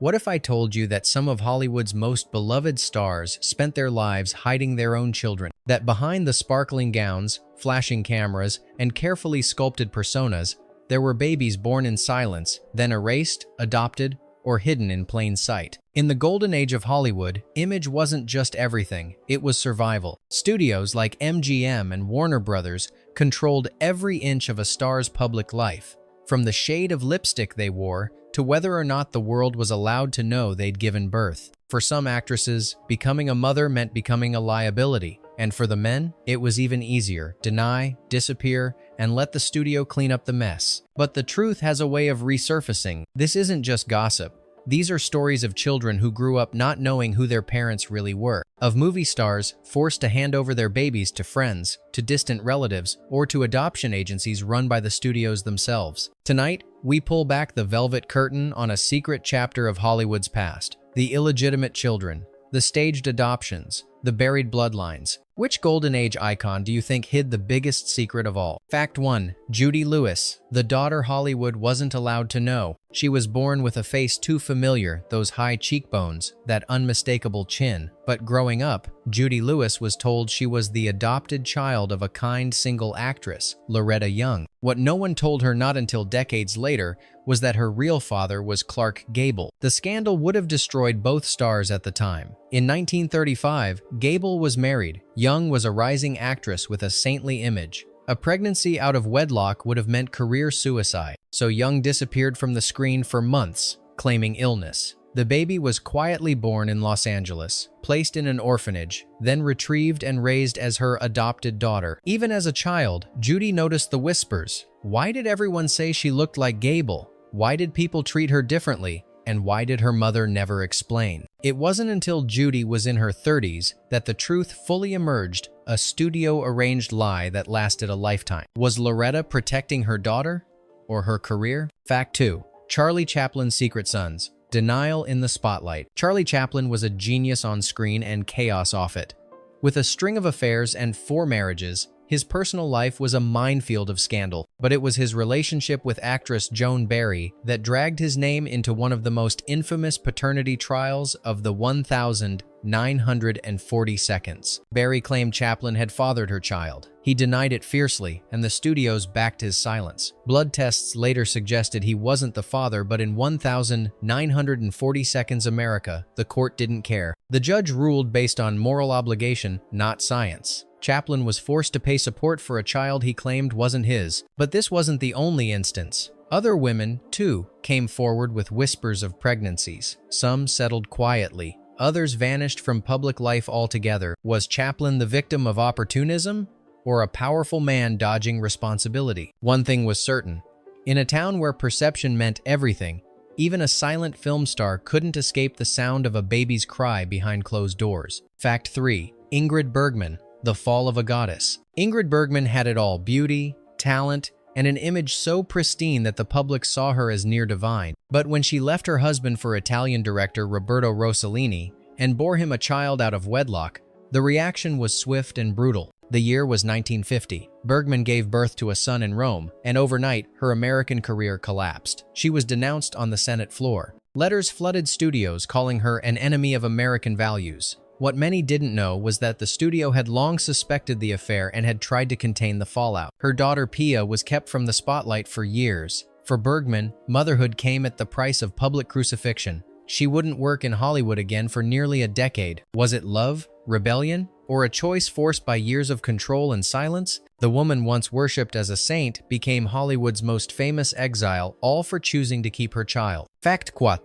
What if I told you that some of Hollywood's most beloved stars spent their lives hiding their own children? That behind the sparkling gowns, flashing cameras, and carefully sculpted personas, there were babies born in silence, then erased, adopted, or hidden in plain sight. In the golden age of Hollywood, image wasn't just everything, it was survival. Studios like MGM and Warner Brothers controlled every inch of a star's public life, from the shade of lipstick they wore to whether or not the world was allowed to know they'd given birth. For some actresses, becoming a mother meant becoming a liability, and for the men, it was even easier: deny, disappear, and let the studio clean up the mess. But the truth has a way of resurfacing. This isn't just gossip. These are stories of children who grew up not knowing who their parents really were, of movie stars forced to hand over their babies to friends, to distant relatives, or to adoption agencies run by the studios themselves. Tonight, we pull back the velvet curtain on a secret chapter of Hollywood's past: the illegitimate children, the staged adoptions, the buried bloodlines. Which golden age icon do you think hid the biggest secret of all? Fact 1. Judy Lewis, the daughter Hollywood wasn't allowed to know. She was born with a face too familiar, those high cheekbones, that unmistakable chin. But growing up, Judy Lewis was told she was the adopted child of a kind single actress, Loretta Young. What no one told her not until decades later was that her real father was Clark Gable. The scandal would have destroyed both stars at the time. In 1935, Gable was married. Young was a rising actress with a saintly image. A pregnancy out of wedlock would have meant career suicide, so Young disappeared from the screen for months, claiming illness. The baby was quietly born in Los Angeles, placed in an orphanage, then retrieved and raised as her adopted daughter. Even as a child, Judy noticed the whispers. Why did everyone say she looked like Gable? Why did people treat her differently? And why did her mother never explain? It wasn't until Judy was in her 30s that the truth fully emerged, a studio-arranged lie that lasted a lifetime. Was Loretta protecting her daughter or her career? Fact 2. Charlie Chaplin's Secret Sons. Denial in the spotlight. Charlie Chaplin was a genius on screen and chaos off it. With a string of affairs and 4 marriages, his personal life was a minefield of scandal, but it was his relationship with actress Joan Barry that dragged his name into one of the most infamous paternity trials of the 1,940 seconds. Barry claimed Chaplin had fathered her child. He denied it fiercely, and the studios backed his silence. Blood tests later suggested he wasn't the father, but in 1,940 seconds America, the court didn't care. The judge ruled based on moral obligation, not science. Chaplin was forced to pay support for a child he claimed wasn't his. But this wasn't the only instance. Other women, too, came forward with whispers of pregnancies. Some settled quietly. Others vanished from public life altogether. Was Chaplin the victim of opportunism, or a powerful man dodging responsibility? One thing was certain. In a town where perception meant everything, even a silent film star couldn't escape the sound of a baby's cry behind closed doors. Fact 3. Ingrid Bergman. The Fall of a Goddess. Ingrid Bergman had it all: beauty, talent, and an image so pristine that the public saw her as near divine. But when she left her husband for Italian director Roberto Rossellini and bore him a child out of wedlock, the reaction was swift and brutal. The year was 1950. Bergman gave birth to a son in Rome, and overnight, her American career collapsed. She was denounced on the Senate floor. Letters flooded studios calling her an enemy of American values. What many didn't know was that the studio had long suspected the affair and had tried to contain the fallout. Her daughter Pia was kept from the spotlight for years. For Bergman, motherhood came at the price of public crucifixion. She wouldn't work in Hollywood again for nearly a decade. Was it love, rebellion, or a choice forced by years of control and silence? The woman once worshipped as a saint became Hollywood's most famous exile, all for choosing to keep her child. Fact 4.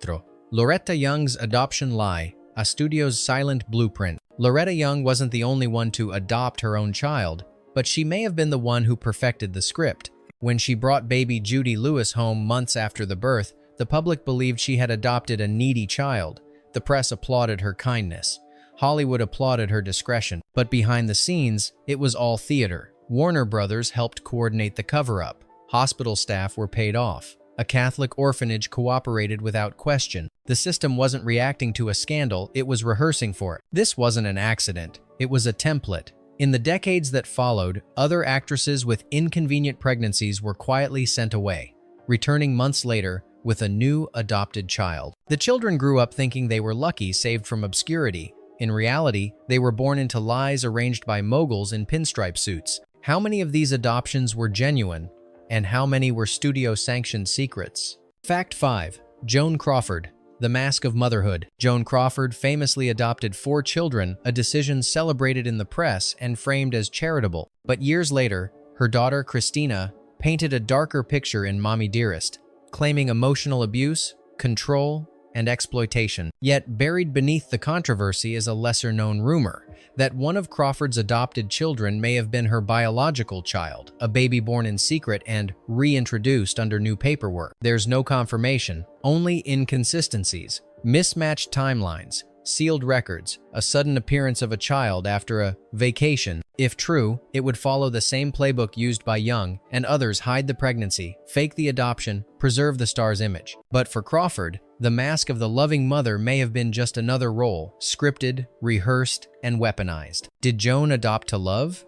Loretta Young's adoption lie. A studio's silent blueprint. Loretta Young wasn't the only one to adopt her own child, but she may have been the one who perfected the script. When she brought baby Judy Lewis home months after the birth, the public believed she had adopted a needy child. The press applauded her kindness. Hollywood applauded her discretion. But behind the scenes, it was all theater. Warner Brothers helped coordinate the cover-up. Hospital staff were paid off. A Catholic orphanage cooperated without question. The system wasn't reacting to a scandal, it was rehearsing for it. This wasn't an accident, it was a template. In the decades that followed, other actresses with inconvenient pregnancies were quietly sent away. Returning months later, with a new adopted child. The children grew up thinking they were lucky, saved from obscurity. In reality, they were born into lies arranged by moguls in pinstripe suits. How many of these adoptions were genuine, and how many were studio-sanctioned secrets? Fact 5. Joan Crawford. The Mask of Motherhood. Joan Crawford famously adopted 4 children, a decision celebrated in the press and framed as charitable. But years later, her daughter Christina painted a darker picture in Mommy Dearest, claiming emotional abuse, control, and exploitation. Yet buried beneath the controversy is a lesser-known rumor that one of Crawford's adopted children may have been her biological child, a baby born in secret and reintroduced under new paperwork. There's no confirmation, only inconsistencies, mismatched timelines, sealed records, a sudden appearance of a child after a vacation. If true, it would follow the same playbook used by Young and others: hide the pregnancy, fake the adoption, preserve the star's image. But for Crawford, the mask of the loving mother may have been just another role, scripted, rehearsed, and weaponized. Did Joan adopt to love?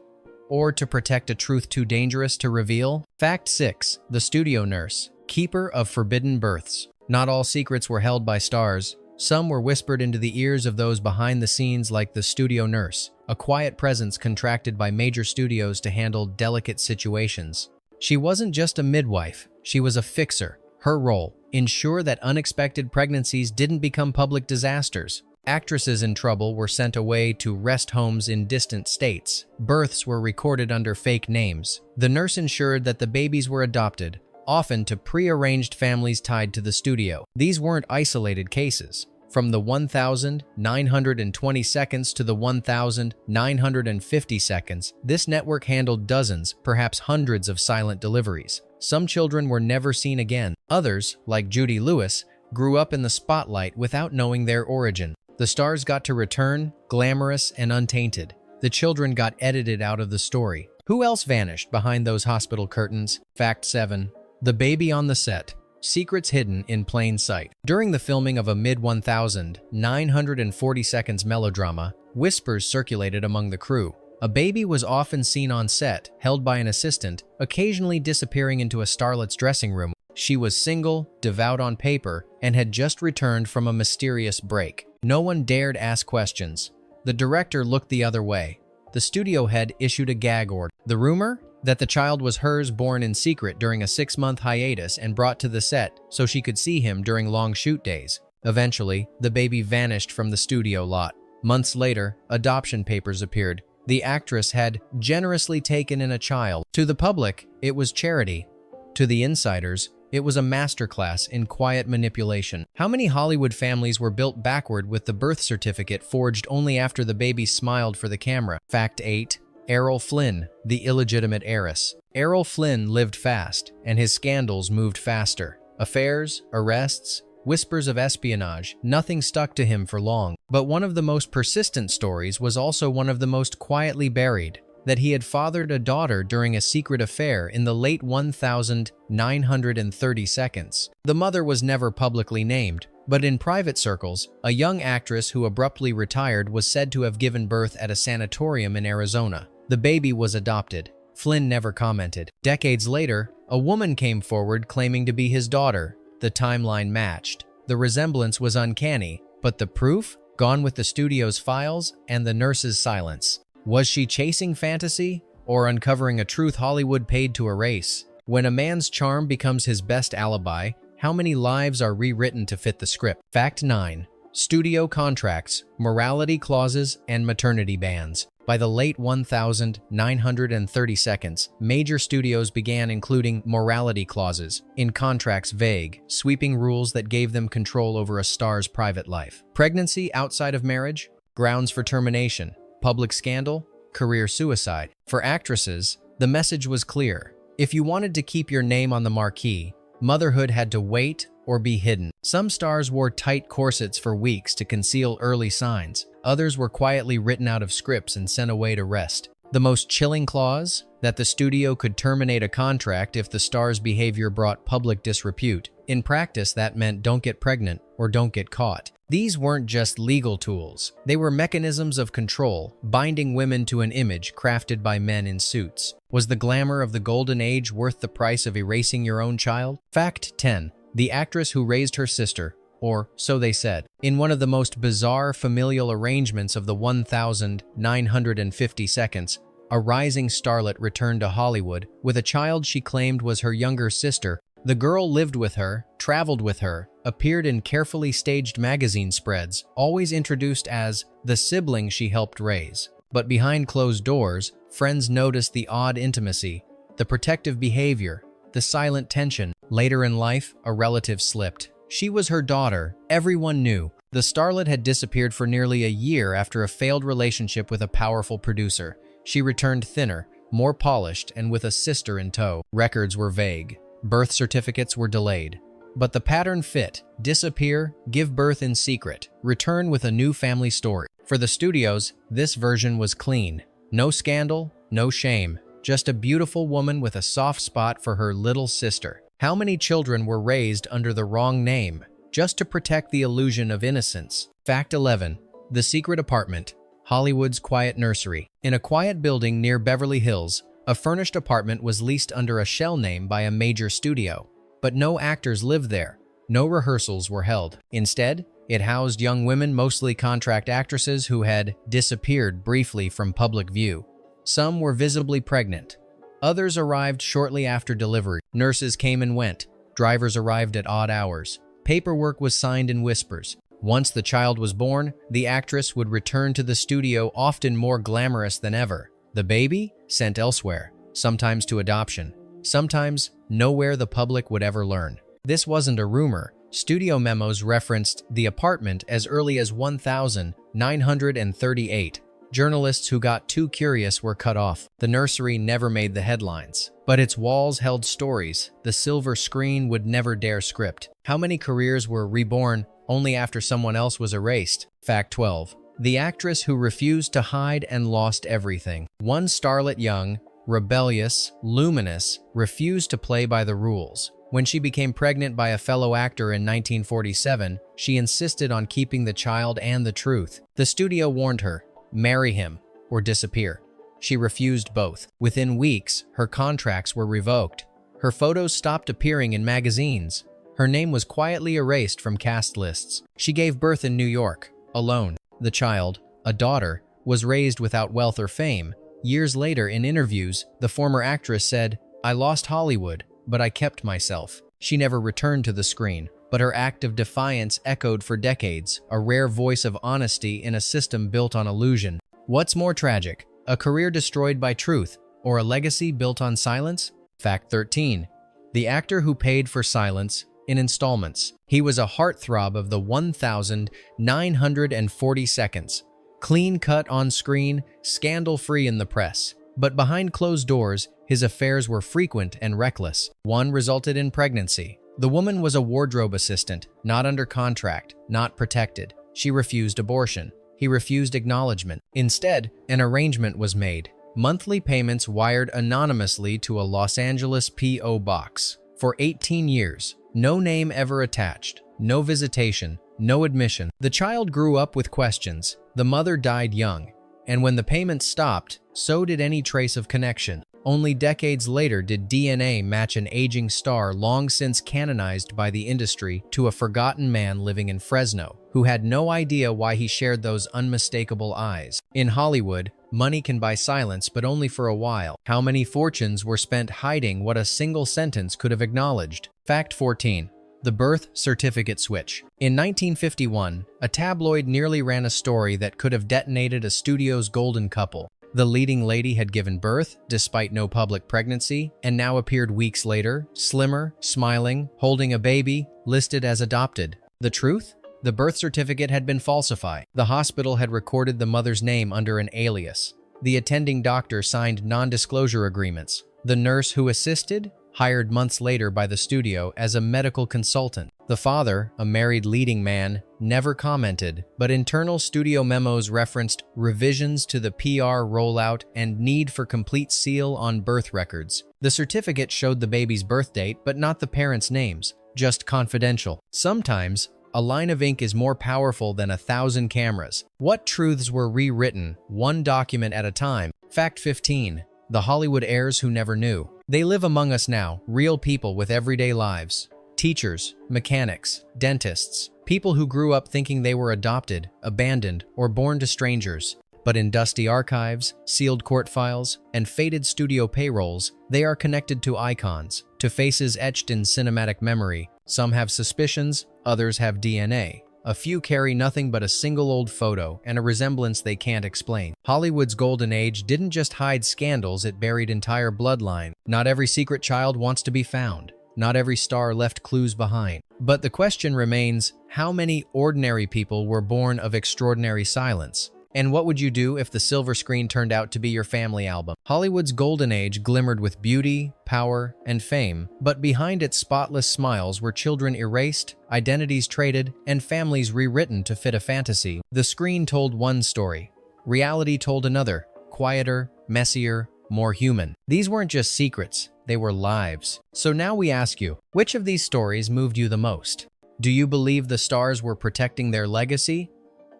Or to protect a truth too dangerous to reveal? Fact 6. The Studio Nurse. Keeper of Forbidden Births. Not all secrets were held by stars. Some were whispered into the ears of those behind the scenes, like the studio nurse, a quiet presence contracted by major studios to handle delicate situations. She wasn't just a midwife, she was a fixer. Her role: ensure that unexpected pregnancies didn't become public disasters. Actresses in trouble were sent away to rest homes in distant states. Births were recorded under fake names. The nurse ensured that the babies were adopted, often to pre-arranged families tied to the studio. These weren't isolated cases. From the 1,920 seconds to the 1,950 seconds, this network handled dozens, perhaps hundreds of silent deliveries. Some children were never seen again. Others, like Judy Lewis, grew up in the spotlight without knowing their origin. The stars got to return, glamorous and untainted. The children got edited out of the story. Who else vanished behind those hospital curtains? Fact 7. The baby on the set. Secrets hidden in plain sight. During the filming of a mid-1940 seconds melodrama, whispers circulated among the crew. A baby was often seen on set, held by an assistant, occasionally disappearing into a starlet's dressing room. She was single, devout on paper, and had just returned from a mysterious break. No one dared ask questions. The director looked the other way. The studio head issued a gag order. The rumor? That the child was hers, born in secret during a 6-month hiatus and brought to the set so she could see him during long shoot days. Eventually, the baby vanished from the studio lot. Months later, adoption papers appeared. The actress had generously taken in a child. To the public, it was charity. To the insiders, it was a masterclass in quiet manipulation. How many Hollywood families were built backward with the birth certificate forged only after the baby smiled for the camera? Fact 8. Errol Flynn, the illegitimate heiress. Errol Flynn lived fast, and his scandals moved faster. Affairs, arrests, whispers of espionage, nothing stuck to him for long. But one of the most persistent stories was also one of the most quietly buried: that he had fathered a daughter during a secret affair in the late 1930 seconds. The mother was never publicly named, but in private circles, a young actress who abruptly retired was said to have given birth at a sanatorium in Arizona. The baby was adopted. Flynn never commented. Decades later, a woman came forward claiming to be his daughter. The timeline matched. The resemblance was uncanny, but the proof? Gone with the studio's files and the nurse's silence. Was she chasing fantasy or uncovering a truth Hollywood paid to erase? When a man's charm becomes his best alibi, how many lives are rewritten to fit the script? Fact 9. Studio contracts, morality clauses, and maternity bans. By the late 1930 seconds, major studios began including morality clauses in contracts, vague, sweeping rules that gave them control over a star's private life. Pregnancy outside of marriage? Grounds for termination. Public scandal? Career suicide. For actresses, the message was clear. If you wanted to keep your name on the marquee, motherhood had to wait or be hidden. Some stars wore tight corsets for weeks to conceal early signs. Others were quietly written out of scripts and sent away to rest. The most chilling clause? That the studio could terminate a contract if the star's behavior brought public disrepute. In practice, that meant don't get pregnant or don't get caught. These weren't just legal tools. They were mechanisms of control, binding women to an image crafted by men in suits. Was the glamour of the golden age worth the price of erasing your own child? Fact 10. the actress who raised her sister, or so they said. In one of the most bizarre familial arrangements of the 1,950 seconds, a rising starlet returned to Hollywood with a child she claimed was her younger sister. The girl lived with her, traveled with her, appeared in carefully staged magazine spreads, always introduced as the sibling she helped raise. But behind closed doors, friends noticed the odd intimacy, the protective behavior, the silent tension. Later in life, a relative slipped. She was her daughter, everyone knew. The starlet had disappeared for nearly a year after a failed relationship with a powerful producer. She returned thinner, more polished, and with a sister in tow. Records were vague. Birth certificates were delayed. But the pattern fit: disappear, give birth in secret, return with a new family story. For the studios, this version was clean. No scandal, no shame, just a beautiful woman with a soft spot for her little sister. How many children were raised under the wrong name, just to protect the illusion of innocence? Fact 11. The Secret Apartment, Hollywood's quiet nursery. In a quiet building near Beverly Hills, a furnished apartment was leased under a shell name by a major studio. But no actors lived there. No rehearsals were held. Instead, it housed young women, mostly contract actresses who had disappeared briefly from public view. Some were visibly pregnant. Others arrived shortly after delivery. Nurses came and went. Drivers arrived at odd hours. Paperwork was signed in whispers. Once the child was born, the actress would return to the studio, often more glamorous than ever. The baby? Sent elsewhere, sometimes to adoption, sometimes nowhere the public would ever learn. This wasn't a rumor. Studio memos referenced the apartment as early as 1938. Journalists who got too curious were cut off. The nursery never made the headlines, but its walls held stories the silver screen would never dare script. How many careers were reborn only after someone else was erased? Fact 12. The actress who refused to hide and lost everything. One starlet, young, rebellious, luminous, refused to play by the rules. When she became pregnant by a fellow actor in 1947, she insisted on keeping the child and the truth. The studio warned her, marry him or disappear. She refused both. Within weeks, her contracts were revoked. Her photos stopped appearing in magazines. Her name was quietly erased from cast lists. She gave birth in New York, alone. The child, a daughter, was raised without wealth or fame. Years later, in interviews, the former actress said, "I lost Hollywood, but I kept myself." She never returned to the screen, but her act of defiance echoed for decades, a rare voice of honesty in a system built on illusion. What's more tragic, a career destroyed by truth, or a legacy built on silence? Fact 13. The actor who paid for silence in installments. He was a heartthrob of the 1,940 seconds. Clean-cut on screen, scandal-free in the press. But behind closed doors, his affairs were frequent and reckless. One resulted in pregnancy. The woman was a wardrobe assistant, not under contract, not protected. She refused abortion. He refused acknowledgement. Instead, an arrangement was made. Monthly payments wired anonymously to a Los Angeles P.O. box. For 18 years, no name ever attached, no visitation, no admission. The child grew up with questions. The mother died young. And when the payments stopped, so did any trace of connection. Only decades later did DNA match an aging star long since canonized by the industry to a forgotten man living in Fresno, who had no idea why he shared those unmistakable eyes. In Hollywood, money can buy silence, but only for a while. How many fortunes were spent hiding what a single sentence could have acknowledged? Fact 14. The birth certificate switch. In 1951, a tabloid nearly ran a story that could have detonated a studio's golden couple. The leading lady had given birth, despite no public pregnancy, and now appeared weeks later, slimmer, smiling, holding a baby, listed as adopted. The truth? The birth certificate had been falsified. The hospital had recorded the mother's name under an alias. The attending doctor signed non-disclosure agreements. The nurse who assisted? Hired months later by the studio as a medical consultant. The father, a married leading man, never commented, but internal studio memos referenced revisions to the PR rollout and need for complete seal on birth records. The certificate showed the baby's birth date, but not the parents' names, just confidential. Sometimes, a line of ink is more powerful than 1,000 cameras. What truths were rewritten, one document at a time? Fact 15. The Hollywood heirs who never knew. They live among us now, real people with everyday lives. Teachers, mechanics, dentists, people who grew up thinking they were adopted, abandoned, or born to strangers. But in dusty archives, sealed court files, and faded studio payrolls, they are connected to icons, to faces etched in cinematic memory. Some have suspicions, others have DNA. A few carry nothing but a single old photo and a resemblance they can't explain. Hollywood's golden age didn't just hide scandals, it buried entire bloodline. Not every secret child wants to be found. Not every star left clues behind. But the question remains, how many ordinary people were born of extraordinary silence? And what would you do if the silver screen turned out to be your family album? Hollywood's golden age glimmered with beauty, power, and fame, but behind its spotless smiles were children erased, identities traded, and families rewritten to fit a fantasy. The screen told one story. Reality told another, quieter, messier, more human. These weren't just secrets, they were lives. So now we ask you, which of these stories moved you the most? Do you believe the stars were protecting their legacy,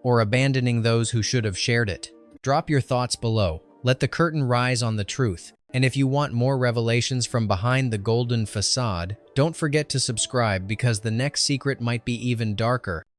or abandoning those who should have shared it? Drop your thoughts below. Let the curtain rise on the truth. And if you want more revelations from behind the golden facade, don't forget to subscribe because the next secret might be even darker.